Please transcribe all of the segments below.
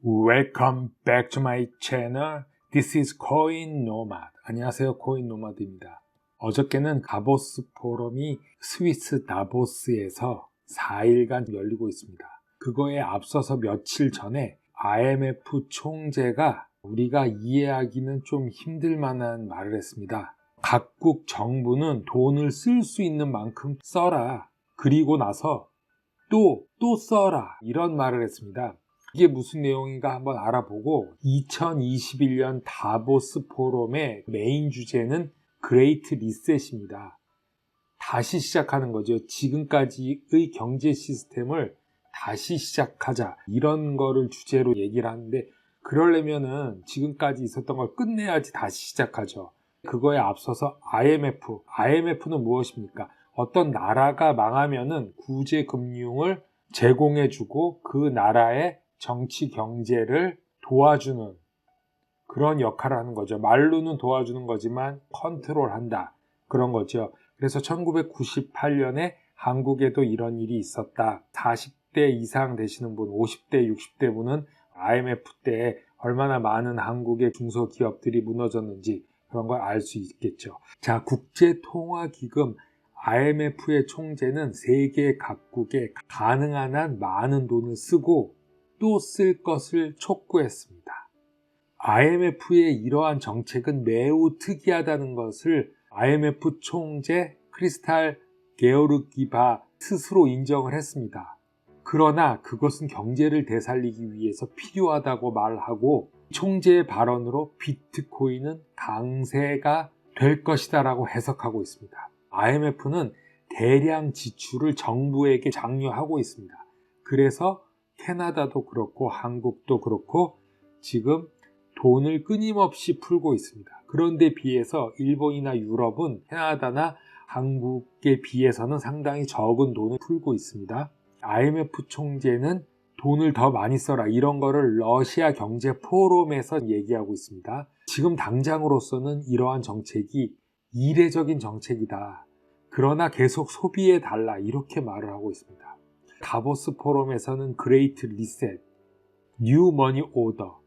Welcome back to my channel. This is Coin Nomad. 안녕하세요, 코인 노마드입니다. 어저께는 다보스 포럼이 스위스 다보스에서 4일간 열리고 있습니다. 그거에 앞서서 며칠 전에 IMF 총재가 우리가 이해하기는 좀 힘들 만한 말을 했습니다. 각국 정부는 돈을 쓸 수 있는 만큼 써라. 그리고 나서 또 써라. 이런 말을 했습니다. 이게 무슨 내용인가 한번 알아보고 2021년 다보스 포럼의 메인 주제는 그레이트 리셋입니다. 다시 시작하는 거죠. 지금까지의 경제 시스템을 다시 시작하자. 이런 거를 주제로 얘기를 하는데 그러려면은 지금까지 있었던 걸 끝내야지 다시 시작하죠. 그거에 앞서서 IMF는 무엇입니까? 어떤 나라가 망하면은 구제금융을 제공해주고 그 나라의 정치 경제를 도와주는 그런 역할을 하는 거죠. 말로는 도와주는 거지만 컨트롤한다. 그런 거죠. 그래서 1998년에 한국에도 이런 일이 있었다. 40대 이상 되시는 분, 50대, 60대 분은 IMF 때 얼마나 많은 한국의 중소기업들이 무너졌는지 그런 걸 알 수 있겠죠. 자, 국제통화기금 IMF의 총재는 세계 각국에 가능한 한 많은 돈을 쓰고 또 쓸 것을 촉구했습니다. IMF의 이러한 정책은 매우 특이하다는 것을 IMF 총재 크리스탈 게오르기바 스스로 인정을 했습니다. 그러나 그것은 경제를 되살리기 위해서 필요하다고 말하고 총재의 발언으로 비트코인은 강세가 될 것이다 라고 해석하고 있습니다. IMF는 대량 지출을 정부에게 장려하고 있습니다. 그래서 캐나다도 그렇고 한국도 그렇고 지금 돈을 끊임없이 풀고 있습니다. 그런데 비해서 일본이나 유럽은 캐나다나 한국에 비해서는 상당히 적은 돈을 풀고 있습니다. IMF 총재는 돈을 더 많이 써라 이런 거를 러시아 경제 포럼에서 얘기하고 있습니다. 지금 당장으로서는 이러한 정책이 이례적인 정책이다. 그러나 계속 소비해달라 이렇게 말을 하고 있습니다. 다보스 포럼에서는 그레이트 리셋, 뉴 머니 오더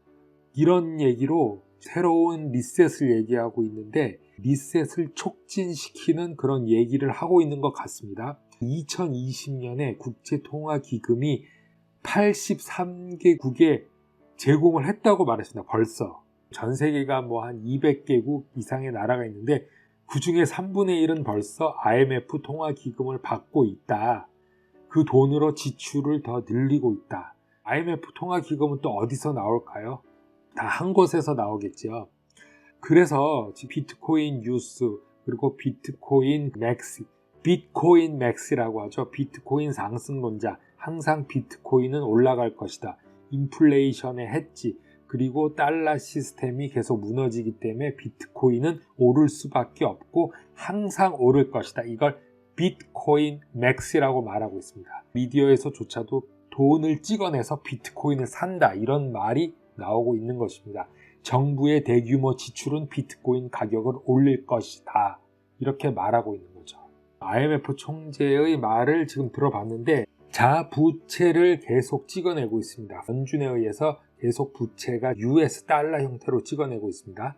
이런 얘기로 새로운 리셋을 얘기하고 있는데 리셋을 촉진시키는 그런 얘기를 하고 있는 것 같습니다. 2020년에 국제통화기금이 83개국에 제공을 했다고 말했습니다. 벌써 전 세계가 뭐 한 200개국 이상의 나라가 있는데 그 중에 3분의 1은 벌써 IMF 통화기금을 받고 있다. 그 돈으로 지출을 더 늘리고 있다. IMF 통화기금은 또 어디서 나올까요? 다 한 곳에서 나오겠죠. 그래서 비트코인 뉴스 그리고 비트코인 맥스라고 하죠. 비트코인 상승론자, 항상 비트코인은 올라갈 것이다. 인플레이션의 해지, 그리고 달러 시스템이 계속 무너지기 때문에 비트코인은 오를 수밖에 없고 항상 오를 것이다. 이걸 비트코인 맥스라고 말하고 있습니다. 미디어에서조차도 돈을 찍어내서 비트코인을 산다 이런 말이 나오고 있는 것입니다. 정부의 대규모 지출은 비트코인 가격을 올릴 것이다 이렇게 말하고 있는 거죠. IMF 총재의 말을 지금 들어봤는데 자부채를 계속 찍어내고 있습니다. 연준에 의해서 계속 부채가 US 달러 형태로 찍어내고 있습니다.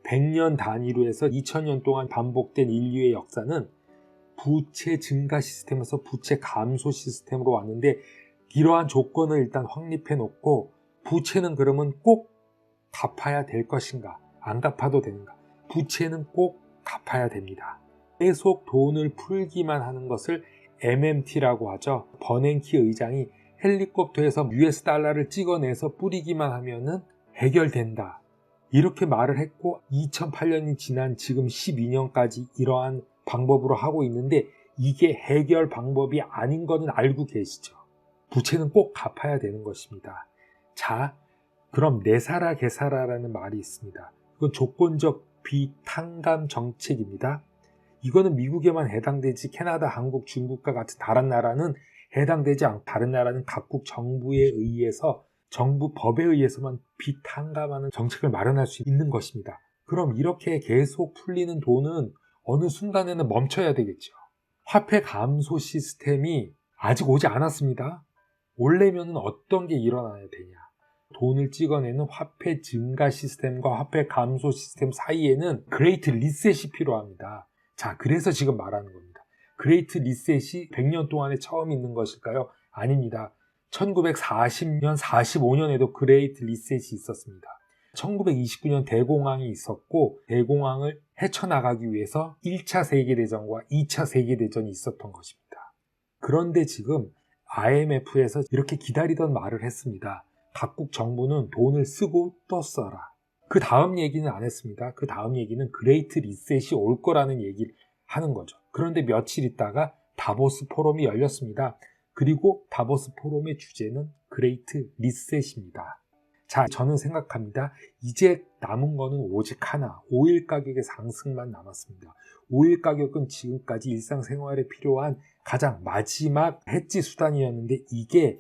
100년 단위로 해서 2000년 동안 반복된 인류의 역사는 부채 증가 시스템에서 부채 감소 시스템으로 왔는데 이러한 조건을 일단 확립해 놓고 부채는 그러면 꼭 갚아야 될 것인가? 안 갚아도 되는가? 부채는 꼭 갚아야 됩니다. 계속 돈을 풀기만 하는 것을 MMT라고 하죠. 버냉키 의장이 헬리콥터에서 US 달러를 찍어내서 뿌리기만 하면은 해결된다. 이렇게 말을 했고 2008년이 지난 지금 12년까지 이러한 방법으로 하고 있는데 이게 해결 방법이 아닌 거는 알고 계시죠. 부채는 꼭 갚아야 되는 것입니다. 자, 그럼 내사라 개사라라는 말이 있습니다. 이건 조건적 비탕감 정책입니다. 이거는 미국에만 해당되지 캐나다, 한국, 중국과 같은 다른 나라는 해당되지 않고 다른 나라는 각국 정부에 의해서 정부 법에 의해서만 비탕감하는 정책을 마련할 수 있는 것입니다. 그럼 이렇게 계속 풀리는 돈은 어느 순간에는 멈춰야 되겠죠. 화폐 감소 시스템이 아직 오지 않았습니다. 오려면 어떤 게 일어나야 되냐? 돈을 찍어내는 화폐 증가 시스템과 화폐 감소 시스템 사이에는 그레이트 리셋이 필요합니다. 자, 그래서 지금 말하는 겁니다. 그레이트 리셋이 100년 동안에 처음 있는 것일까요? 아닙니다. 1940년, 45년에도 그레이트 리셋이 있었습니다. 1929년 대공황이 있었고 대공황을 헤쳐나가기 위해서 1차 세계대전과 2차 세계대전이 있었던 것입니다. 그런데 지금 IMF에서 이렇게 기다리던 말을 했습니다. 각국 정부는 돈을 쓰고 또 써라. 그 다음 얘기는 안 했습니다. 그 다음 얘기는 그레이트 리셋이 올 거라는 얘기를 하는 거죠. 그런데 며칠 있다가 다보스 포럼이 열렸습니다. 그리고 다보스 포럼의 주제는 그레이트 리셋입니다. 자, 저는 생각합니다. 이제 남은 거는 오직 하나, 오일 가격의 상승만 남았습니다. 오일 가격은 지금까지 일상생활에 필요한 가장 마지막 해지 수단이었는데 이게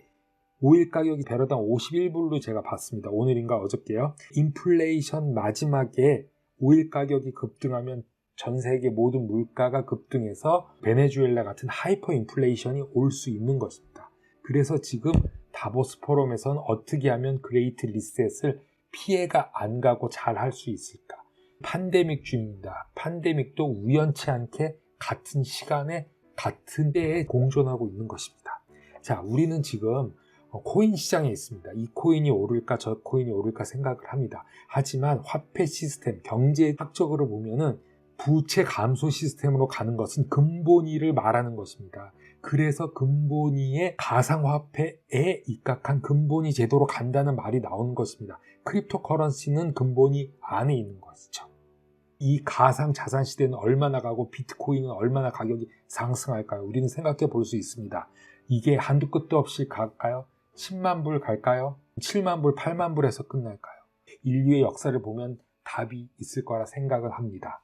오일 가격이 배럴당 51불로 제가 봤습니다. 오늘인가 어저께요. 인플레이션 마지막에 오일 가격이 급등하면 전 세계 모든 물가가 급등해서 베네수엘라 같은 하이퍼 인플레이션이 올 수 있는 것입니다. 그래서 지금 다보스 포럼에서는 어떻게 하면 그레이트 리셋을 피해가 안 가고 잘 할 수 있을까? 팬데믹 중입니다. 팬데믹도 우연치 않게 같은 시간에 같은 때에 공존하고 있는 것입니다. 자, 우리는 지금 코인 시장에 있습니다. 이 코인이 오를까 저 코인이 오를까 생각을 합니다. 하지만 화폐 시스템, 경제학적으로 보면은 부채 감소 시스템으로 가는 것은 근본위를 말하는 것입니다. 그래서 근본위의 가상화폐에 입각한 근본위 제도로 간다는 말이 나오는 것입니다. 크립토 커런시는 근본위 안에 있는 것이죠. 이 가상 자산 시대는 얼마나 가고 비트코인은 얼마나 가격이 상승할까요? 우리는 생각해 볼 수 있습니다. 이게 한두 끝도 없이 갈까요? 10만 불 갈까요? 7만 불, 8만 불에서 끝날까요? 인류의 역사를 보면 답이 있을 거라 생각을 합니다.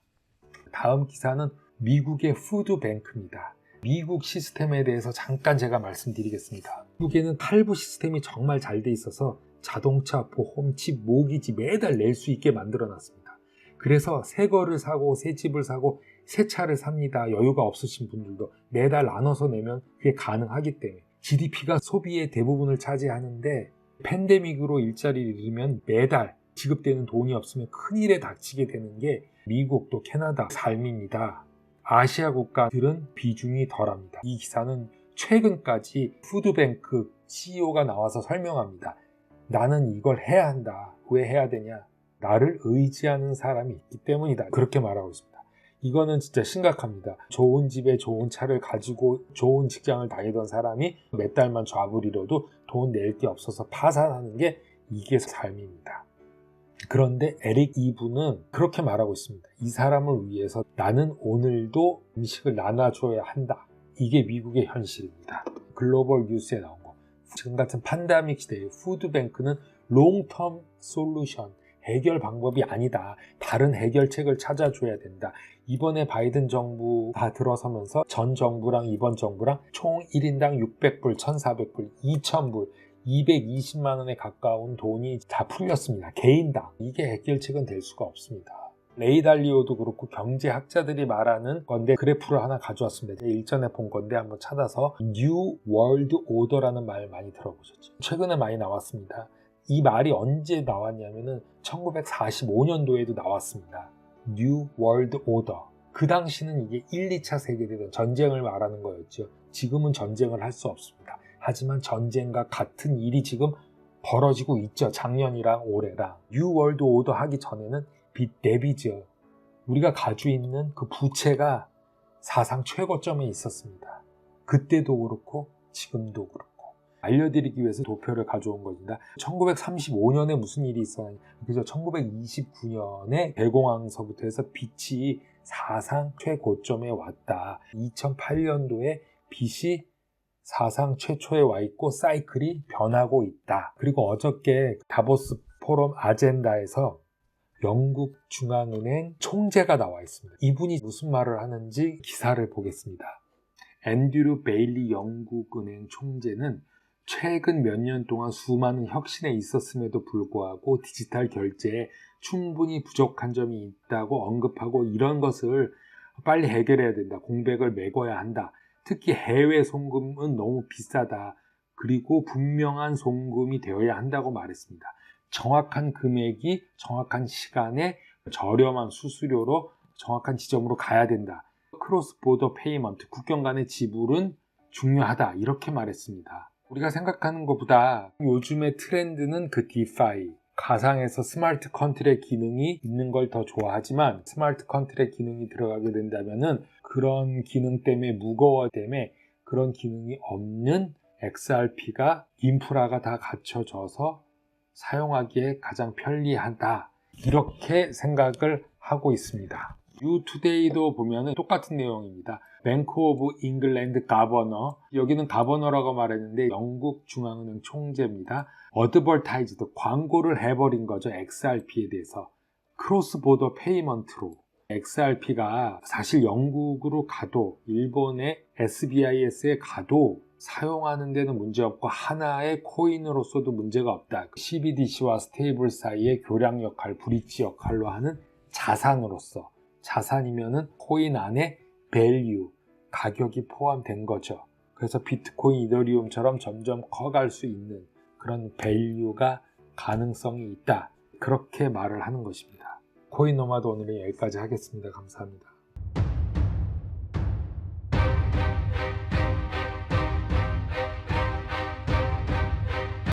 다음 기사는 미국의 푸드뱅크입니다. 미국 시스템에 대해서 잠깐 제가 말씀드리겠습니다. 미국에는 할부 시스템이 정말 잘 돼 있어서 자동차, 보험, 집, 모기지 매달 낼 수 있게 만들어놨습니다. 그래서 새 거를 사고 새 집을 사고 새 차를 삽니다. 여유가 없으신 분들도 매달 나눠서 내면 그게 가능하기 때문에 GDP가 소비의 대부분을 차지하는데 팬데믹으로 일자리를 잃으면 매달 지급되는 돈이 없으면 큰일에 닥치게 되는 게 미국 또 캐나다 삶입니다. 아시아 국가들은 비중이 덜합니다. 이 기사는 최근까지 푸드뱅크 CEO가 나와서 설명합니다. 나는 이걸 해야 한다. 왜 해야 되냐? 나를 의지하는 사람이 있기 때문이다. 그렇게 말하고 있습니다. 이거는 진짜 심각합니다. 좋은 집에 좋은 차를 가지고 좋은 직장을 다니던 사람이 몇 달만 좌불이려도 돈 낼 게 없어서 파산하는 게 이게 삶입니다. 그런데 에릭 이브는 그렇게 말하고 있습니다. 이 사람을 위해서 나는 오늘도 음식을 나눠줘야 한다. 이게 미국의 현실입니다. 글로벌 뉴스에 나온 거. 지금 같은 팬데믹 시대에 푸드뱅크는 롱텀 솔루션, 해결 방법이 아니다. 다른 해결책을 찾아줘야 된다. 이번에 바이든 정부가 들어서면서 전 정부랑 이번 정부랑 총 1인당 600불, 1,400불, 2,000불 220만 원에 가까운 돈이 다 풀렸습니다. 개인당. 이게 해결책은 될 수가 없습니다. 레이 달리오도 그렇고 경제학자들이 말하는 건데 그래프를 하나 가져왔습니다. 일전에 본 건데 한번 찾아서 New World Order라는 말 많이 들어보셨죠? 최근에 많이 나왔습니다. 이 말이 언제 나왔냐면은 1945년도에도 나왔습니다. New World Order. 그 당시는 이게 1, 2차 세계대전 전쟁을 말하는 거였죠. 지금은 전쟁을 할 수 없습니다. 하지만 전쟁과 같은 일이 지금 벌어지고 있죠. 작년이랑 올해랑. New World Order 하기 전에는 빚 대비죠. 우리가 가지고 있는 그 부채가 사상 최고점에 있었습니다. 그때도 그렇고 지금도 그렇고. 알려드리기 위해서 도표를 가져온 겁니다. 1935년에 무슨 일이 있었냐. 그래서 1929년에 대공황서부터 해서 빚이 사상 최고점에 왔다. 2008년도에 빚이 사상 최초에 와 있고 사이클이 변하고 있다. 그리고 어저께 다보스 포럼 아젠다에서 영국 중앙은행 총재가 나와 있습니다. 이분이 무슨 말을 하는지 기사를 보겠습니다. 앤드류 베일리 영국은행 총재는 최근 몇 년 동안 수많은 혁신에 있었음에도 불구하고 디지털 결제에 충분히 부족한 점이 있다고 언급하고 이런 것을 빨리 해결해야 된다. 공백을 메꿔야 한다. 특히 해외 송금은 너무 비싸다. 그리고 분명한 송금이 되어야 한다고 말했습니다. 정확한 금액이 정확한 시간에 저렴한 수수료로 정확한 지점으로 가야 된다. 크로스 보더 페이먼트, 국경 간의 지불은 중요하다. 이렇게 말했습니다. 우리가 생각하는 것보다 요즘의 트렌드는 그 디파이, 가상에서 스마트 컨트랙 기능이 있는 걸 더 좋아하지만 스마트 컨트랙 기능이 들어가게 된다면은 그런 기능 때문에 무거워 때문에 그런 기능이 없는 XRP가 인프라가 다 갖춰져서 사용하기에 가장 편리하다. 이렇게 생각을 하고 있습니다. 뉴투데이도 보면은 똑같은 내용입니다. 뱅크 오브 잉글랜드 가버너, 여기는 가버너라고 말했는데 영국 중앙은행 총재입니다. 어드버타이즈드, 광고를 해버린 거죠. XRP에 대해서. 크로스 보더 페이먼트로 XRP가 사실 영국으로 가도 일본의 SBIS에 가도 사용하는 데는 문제없고 하나의 코인으로서도 문제가 없다. CBDC와 스테이블 사이의 교량 역할, 브릿지 역할로 하는 자산으로서, 자산이면은 코인 안에 밸류, 가격이 포함된 거죠. 그래서 비트코인, 이더리움처럼 점점 커갈 수 있는 그런 밸류가 가능성이 있다. 그렇게 말을 하는 것입니다. 코인 노마드 오늘은 여기까지 하겠습니다. 감사합니다.